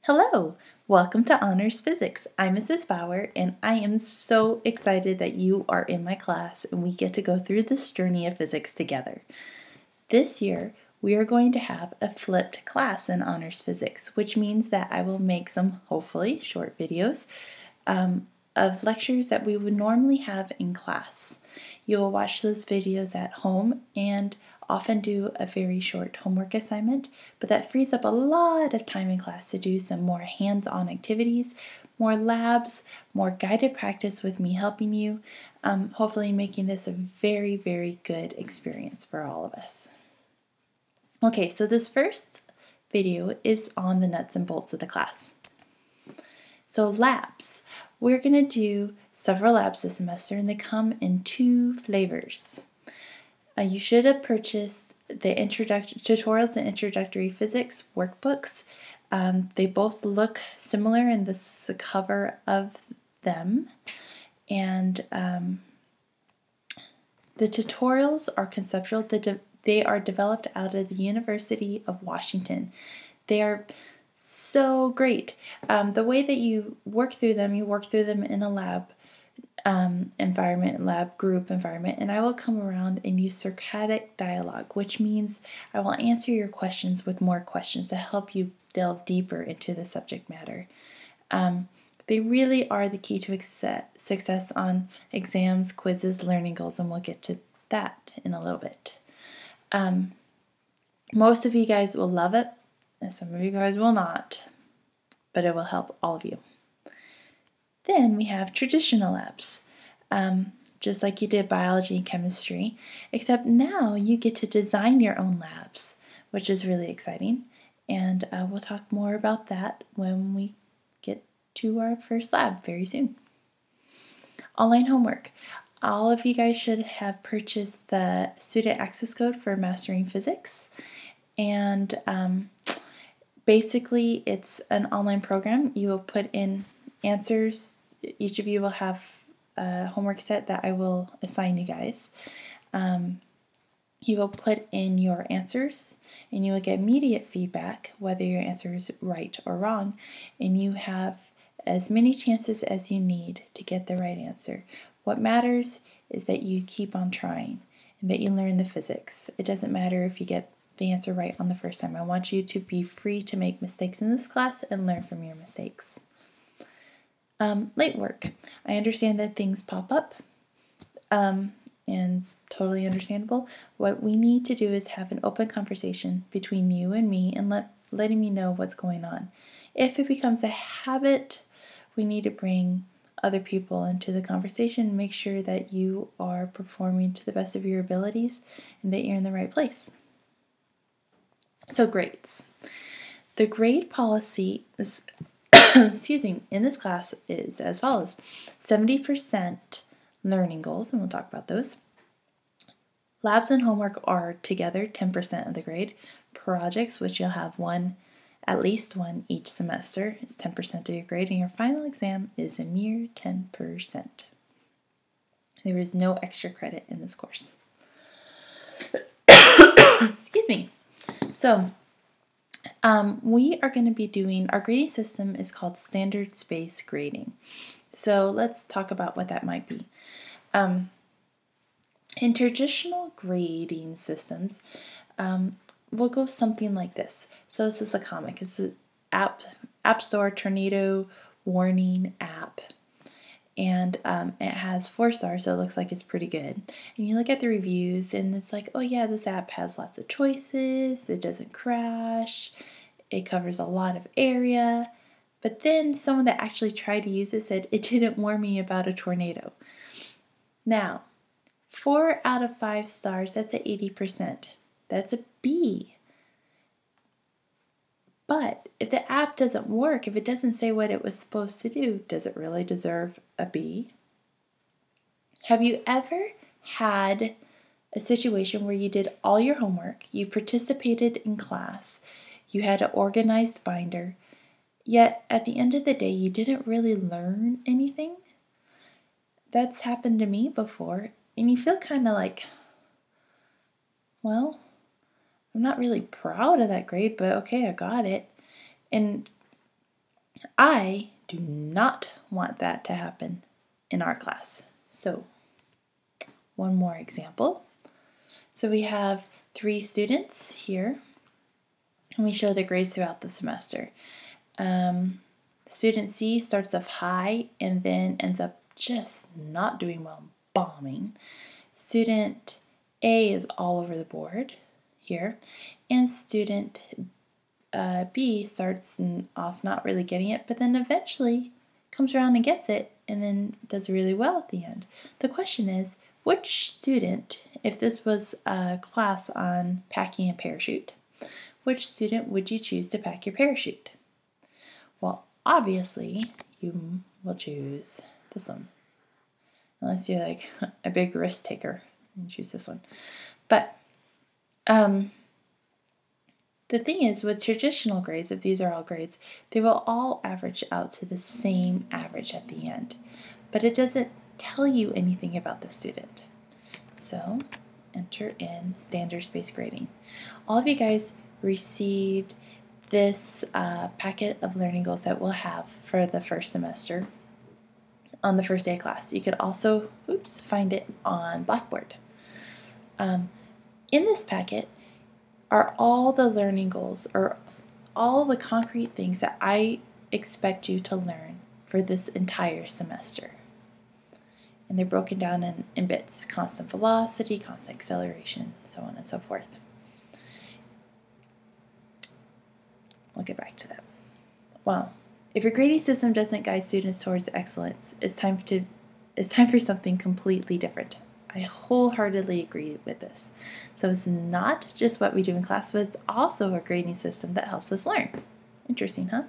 Hello, welcome to Honors Physics. I'm Mrs. Bauer, and I am so excited that you are in my class and we get to go through this journey of physics together. This year, we are going to have a flipped class in Honors Physics, which means that I will make some, hopefully, short videos of lectures that we would normally have in class. You will watch those videos at home and often do a very short homework assignment, but that frees up a lot of time in class to do some more hands-on activities, more labs, more guided practice with me helping you, hopefully making this a very, very good experience for all of us. Okay, so this first video is on the nuts and bolts of the class. So labs. We're going to do several labs this semester, and they come in two flavors. You should have purchased the tutorials and introductory physics workbooks. They both look similar in the cover of them, and the tutorials are conceptual. They are developed out of the University of Washington. They are so great. The way that you work through them in a lab environment, lab group environment, and I will come around and use Socratic dialogue, which means I will answer your questions with more questions to help you delve deeper into the subject matter. They really are the key to success on exams, quizzes, learning goals, and we'll get to that in a little bit. Most of you guys will love it, and some of you guys will not, but it will help all of you. Then we have traditional labs, just like you did biology and chemistry, except now you get to design your own labs, which is really exciting, and we'll talk more about that when we get to our first lab very soon. Online homework. All of you guys should have purchased the student access code for Mastering Physics, and basically it's an online program. You will put in answers. Each of you will have a homework set that I will assign you guys. You will put in your answers, and you will get immediate feedback whether your answer is right or wrong, and you have as many chances as you need to get the right answer. What matters is that you keep on trying and that you learn the physics. It doesn't matter if you get the answer right on the first time. I want you to be free to make mistakes in this class and learn from your mistakes. Late work. I understand that things pop up, and totally understandable. What we need to do is have an open conversation between you and me and letting me know what's going on. If it becomes a habit, we need to bring other people into the conversation and make sure that you are performing to the best of your abilities and that you're in the right place. So grades. The grade policy is in this class is as follows. 70% learning goals, and we'll talk about those. Labs and homework are together 10% of the grade. Projects, which you'll have at least one each semester, is 10% of your grade, and your final exam is a mere 10%. There is no extra credit in this course. Excuse me. So, we are going to be doing, our grading system is called standards-based grading. So let's talk about what that might be. In traditional grading systems, we'll go something like this. So this is a comic. It's an app store tornado warning app. And it has 4 stars, so it looks like it's pretty good. And you look at the reviews, and it's like, oh yeah, this app has lots of choices, it doesn't crash, it covers a lot of area. But then someone that actually tried to use it said, it didn't warn me about a tornado. Now, 4 out of 5 stars, that's at 80%. That's a B. But if the app doesn't work, if it doesn't say what it was supposed to do, does it really deserve a B? Have you ever had a situation where you did all your homework, you participated in class, you had an organized binder, yet at the end of the day you didn't really learn anything? That's happened to me before, and you feel kind of like, well, I'm not really proud of that grade, but okay, I got it. And I do not want that to happen in our class. So, one more example. So we have 3 students here, and we show their grades throughout the semester. Student C starts off high and then ends up just not doing well, bombing. Student A is all over the board here, and student B starts off not really getting it, but then eventually comes around and gets it, and then does really well at the end. The question is, which student, if this was a class on packing a parachute, which student would you choose to pack your parachute? Well, obviously, you will choose this one. Unless you're like a big risk taker and choose this one. But the thing is, with traditional grades, if these are all grades, they will all average out to the same average at the end. But it doesn't tell you anything about the student. So, enter in standards-based grading. All of you guys received this packet of learning goals that we'll have for the first semester on the first day of class. You could also find it on Blackboard. In this packet are all the learning goals, or all the concrete things that I expect you to learn for this entire semester. And they're broken down in bits: constant velocity, constant acceleration, so on and so forth. We'll get back to that. Well, if your grading system doesn't guide students towards excellence, it's time for something completely different. I wholeheartedly agree with this. So it's not just what we do in class, but it's also a grading system that helps us learn. Interesting, huh?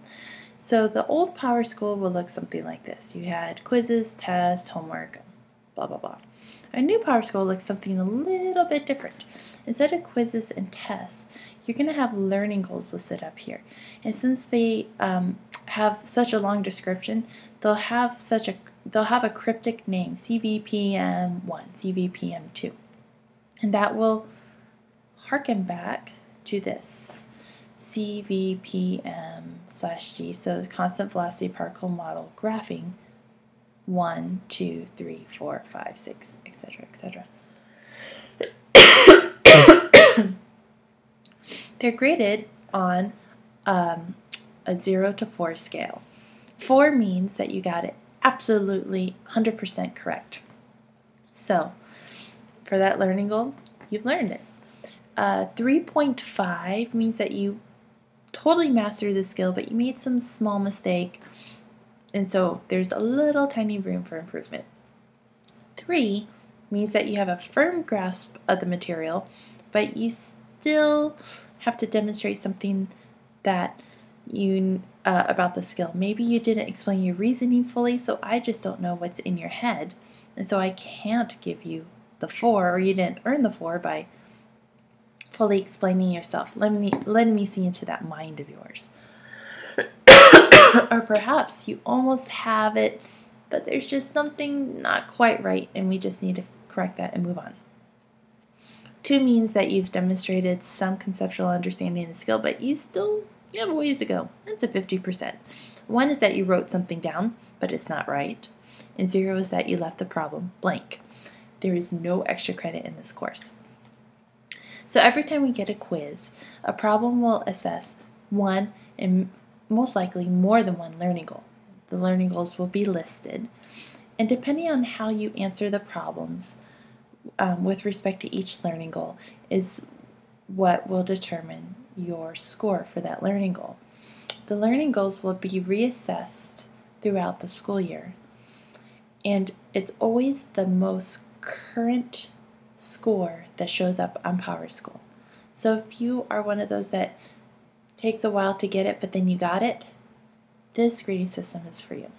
So the old Power School will look something like this. You had quizzes, tests, homework, blah, blah, blah. A new Power School looks something a little bit different. Instead of quizzes and tests, you're going to have learning goals listed up here. And since they have such a long description, they'll have a cryptic name: CVPM1, CVPM2. And that will harken back to this: CVPM/G, so constant velocity particle model graphing 1, 2, 3, 4, 5, 6, etc., etc. They're graded on a 0 to 4 scale. 4 means that you got it absolutely 100% correct. So, for that learning goal, you've learned it. 3.5 means that you totally mastered the skill, but you made some small mistake, and so there's a little tiny room for improvement. 3 means that you have a firm grasp of the material, but you still have to demonstrate something that you about the skill. Maybe you didn't explain your reasoning fully, so I just don't know what's in your head, and so I can't give you the 4, or you didn't earn the 4 by fully explaining yourself, letting me see into that mind of yours. Or perhaps you almost have it, but there's just something not quite right, and we just need to correct that and move on. 2 means that you've demonstrated some conceptual understanding of the skill, but you have a ways to go. That's a 50%. 1 is that you wrote something down, but it's not right. And 0 is that you left the problem blank. There is no extra credit in this course. So every time we get a quiz, a problem will assess one, and most likely more than one, learning goal. The learning goals will be listed. And depending on how you answer the problems with respect to each learning goal is what will determine your score for that learning goal. The learning goals will be reassessed throughout the school year, and it's always the most current score that shows up on Power School. So if you are one of those that takes a while to get it, but then you got it, this grading system is for you.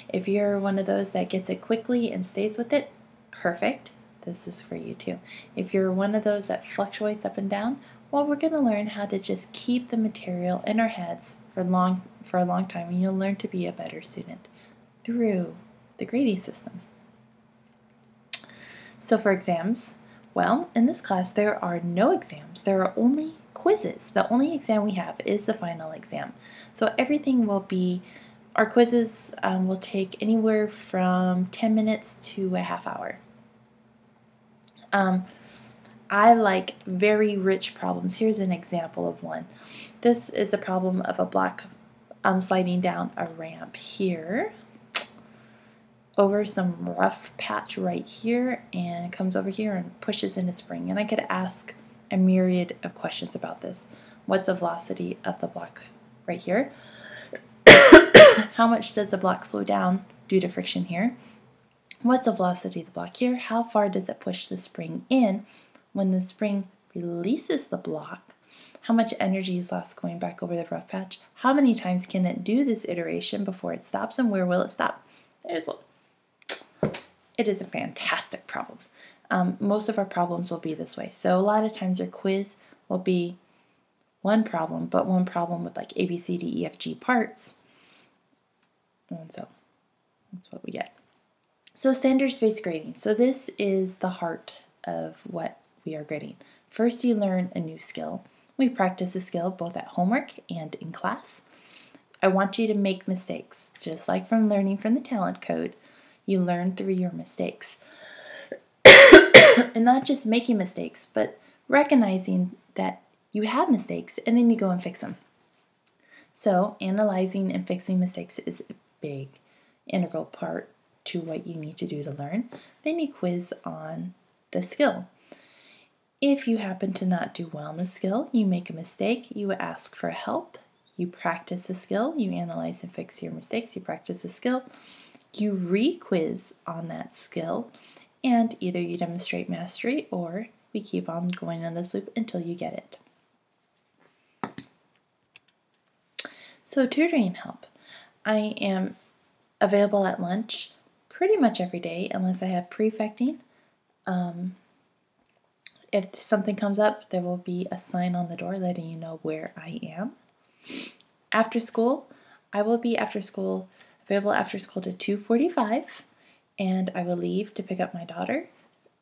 If you're one of those that gets it quickly and stays with it, perfect, this is for you too. If you're one of those that fluctuates up and down, well, we're going to learn how to just keep the material in our heads for a long time, and you'll learn to be a better student through the grading system. So for exams, well, in this class there are no exams. There are only quizzes. The only exam we have is the final exam. So everything will be, our quizzes will take anywhere from 10 minutes to a half hour. I like very rich problems. Here's an example of one. This is a problem of a block sliding down a ramp here over some rough patch right here, and comes over here and pushes in a spring. And I could ask a myriad of questions about this. What's the velocity of the block right here? How much does the block slow down due to friction here? What's the velocity of the block here? How far does it push the spring in? When the spring releases the block, how much energy is lost going back over the rough patch? How many times can it do this iteration before it stops, and where will it stop? It is a fantastic problem. Most of our problems will be this way. So a lot of times your quiz will be one problem, but one problem with like A, B, C, D, E, F, G parts. And so that's what we get. So standards-based grading. So this is the heart of what we are grading. First, you learn a new skill. We practice the skill both at homework and in class. I want you to make mistakes. Just like from learning from the talent code, you learn through your mistakes. And not just making mistakes, but recognizing that you have mistakes and then you go and fix them. So analyzing and fixing mistakes is a big integral part to what you need to do to learn. Then you quiz on the skill. If you happen to not do well in the skill, you make a mistake, you ask for help, you practice the skill, you analyze and fix your mistakes, you practice the skill, you re-quiz on that skill, and either you demonstrate mastery or we keep on going on this loop until you get it. So tutoring help. I am available at lunch pretty much every day unless I have prefecting. If something comes up, there will be a sign on the door letting you know where I am. After school, I will be available after school to 2:45, and I will leave to pick up my daughter,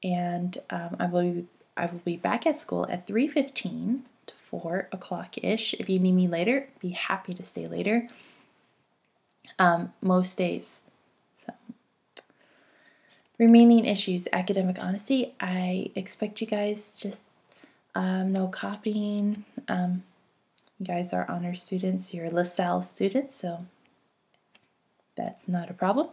and I will be back at school at 3:15 to 4 o'clock-ish. If you need me later, be happy to stay later. Most days. So. Remaining issues, academic honesty. I expect you guys just no copying. You guys are honor students, you're LaSalle students, so that's not a problem.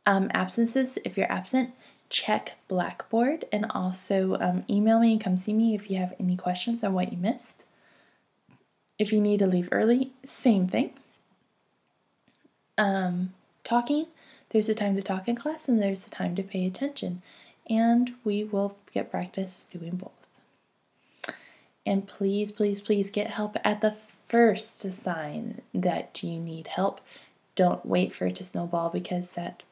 Absences, if you're absent, check Blackboard, and also email me and come see me if you have any questions on what you missed. If you need to leave early, same thing. Talking, there's a time to talk in class and there's a time to pay attention, and we will get practice doing both. And please, please, please get help at the first sign that you need help. Don't wait for it to snowball, because that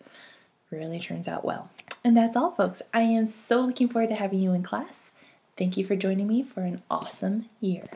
really turns out well. And that's all, folks. I am so looking forward to having you in class. Thank you for joining me for an awesome year.